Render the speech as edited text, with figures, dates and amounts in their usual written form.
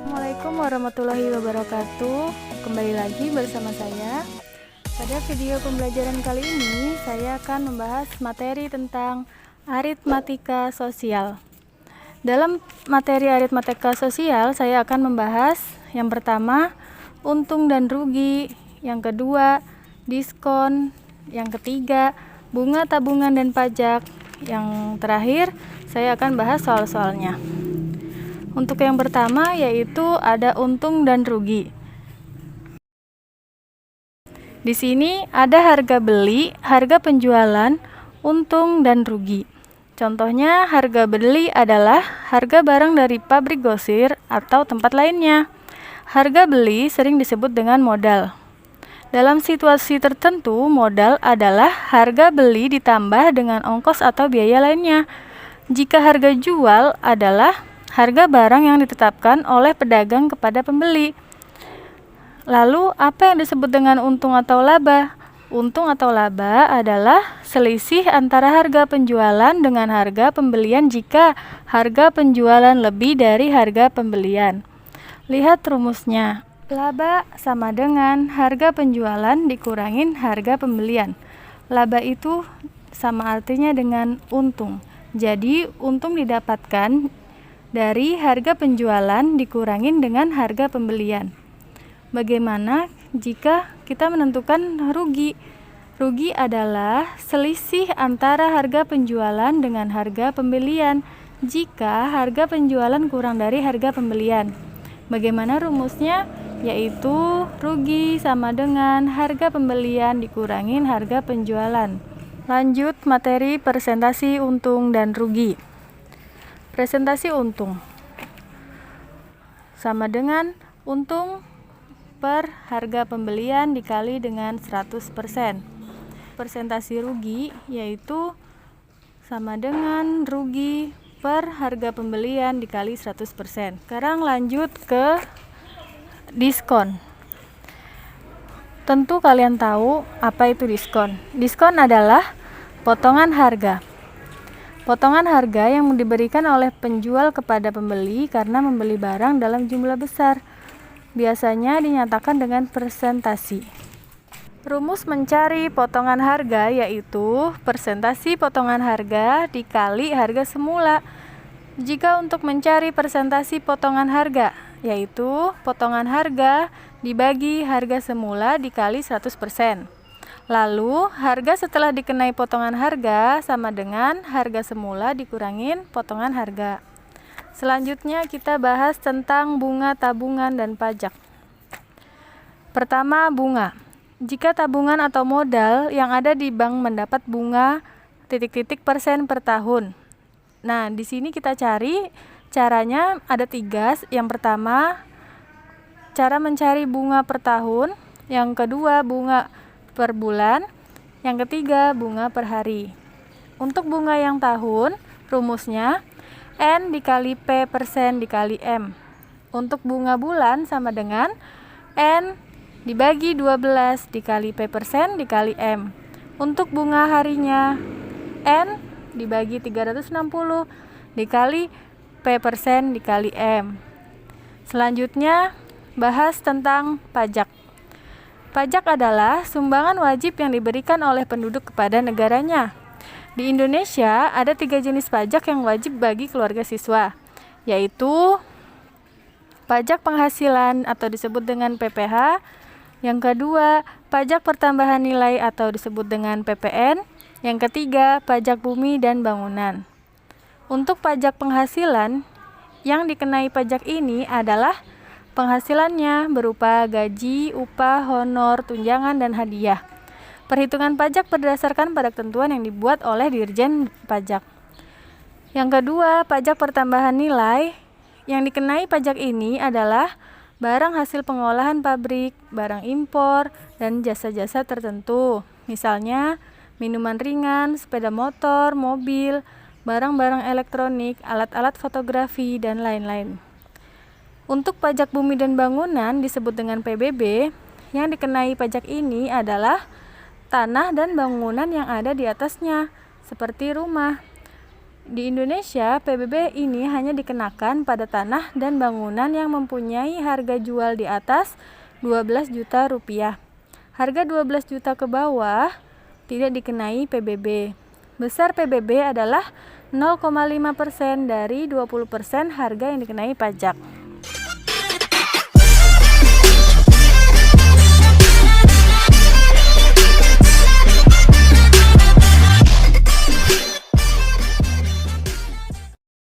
Assalamualaikum warahmatullahi wabarakatuh. Kembali lagi bersama saya. Pada video pembelajaran kali ini, saya akan membahas materi tentang aritmatika sosial. Dalam materi aritmatika sosial, saya akan membahas yang pertama, untung dan rugi, yang kedua, diskon, yang ketiga, bunga tabungan dan pajak, yang terakhir, saya akan bahas soal-soalnya. Untuk yang pertama yaitu ada untung dan rugi. Di sini ada harga beli, harga penjualan, untung dan rugi. Contohnya harga beli adalah harga barang dari pabrik grosir atau tempat lainnya. Harga beli sering disebut dengan modal. Dalam situasi tertentu, modal adalah harga beli ditambah dengan ongkos atau biaya lainnya. Jika harga jual adalah harga barang yang ditetapkan oleh pedagang kepada pembeli. Lalu, apa yang disebut dengan untung atau laba? Untung atau laba adalah selisih antara harga penjualan dengan harga pembelian jika harga penjualan lebih dari harga pembelian. Lihat rumusnya. Laba sama dengan harga penjualan dikurangin harga pembelian. Laba itu sama artinya dengan untung. Jadi, untung didapatkan dari harga penjualan dikurangin dengan harga pembelian. Bagaimana jika kita menentukan rugi? Rugi adalah selisih antara harga penjualan dengan harga pembelian jika harga penjualan kurang dari harga pembelian. Bagaimana rumusnya? Yaitu rugi sama dengan harga pembelian dikurangin harga penjualan. Lanjut materi presentasi untung dan rugi. Presentasi untung sama dengan untung per harga pembelian dikali dengan 100%. Presentasi rugi yaitu sama dengan rugi per harga pembelian dikali 100%. Sekarang lanjut ke diskon. Tentu kalian tahu apa itu diskon. Diskon adalah potongan harga. Potongan harga yang diberikan oleh penjual kepada pembeli karena membeli barang dalam jumlah besar. Biasanya dinyatakan dengan persentasi. Rumus mencari potongan harga yaitu persentasi potongan harga dikali harga semula. Jika untuk mencari persentasi potongan harga, yaitu potongan harga dibagi harga semula dikali 100%. Lalu, harga setelah dikenai potongan harga sama dengan harga semula dikurangin potongan harga. Selanjutnya kita bahas tentang bunga tabungan dan pajak. Pertama, bunga. Jika tabungan atau modal yang ada di bank mendapat bunga %% per tahun. Nah, di sini kita cari caranya ada 3. Yang pertama, cara mencari bunga per tahun. Yang kedua, bunga per bulan. Yang ketiga, bunga per hari. Untuk bunga yang tahun, rumusnya N dikali P persen dikali M. Untuk bunga bulan sama dengan N dibagi 12 dikali P persen dikali M. Untuk bunga harinya N dibagi 360 dikali P persen dikali M. Selanjutnya, bahas tentang pajak. Pajak adalah sumbangan wajib yang diberikan oleh penduduk kepada negaranya. Di Indonesia ada 3 jenis pajak yang wajib bagi keluarga siswa, yaitu pajak penghasilan atau disebut dengan PPh, yang kedua pajak pertambahan nilai atau disebut dengan PPN, yang ketiga pajak bumi dan bangunan. Untuk pajak penghasilan, yang dikenai pajak ini adalah penghasilannya berupa gaji, upah, honor, tunjangan, dan hadiah. Perhitungan pajak berdasarkan pada ketentuan yang dibuat oleh Dirjen Pajak. Yang kedua, pajak pertambahan nilai. Yang dikenai pajak ini adalah barang hasil pengolahan pabrik, barang impor, dan jasa-jasa tertentu. Misalnya, minuman ringan, sepeda motor, mobil, barang-barang elektronik, alat-alat fotografi, dan lain-lain. Untuk pajak bumi dan bangunan disebut dengan PBB, yang dikenai pajak ini adalah tanah dan bangunan yang ada di atasnya, seperti rumah. Di Indonesia, PBB ini hanya dikenakan pada tanah dan bangunan yang mempunyai harga jual di atas 12 juta rupiah. Harga 12 juta ke bawah tidak dikenai PBB. Besar PBB adalah 0,5% dari 20% harga yang dikenai pajak.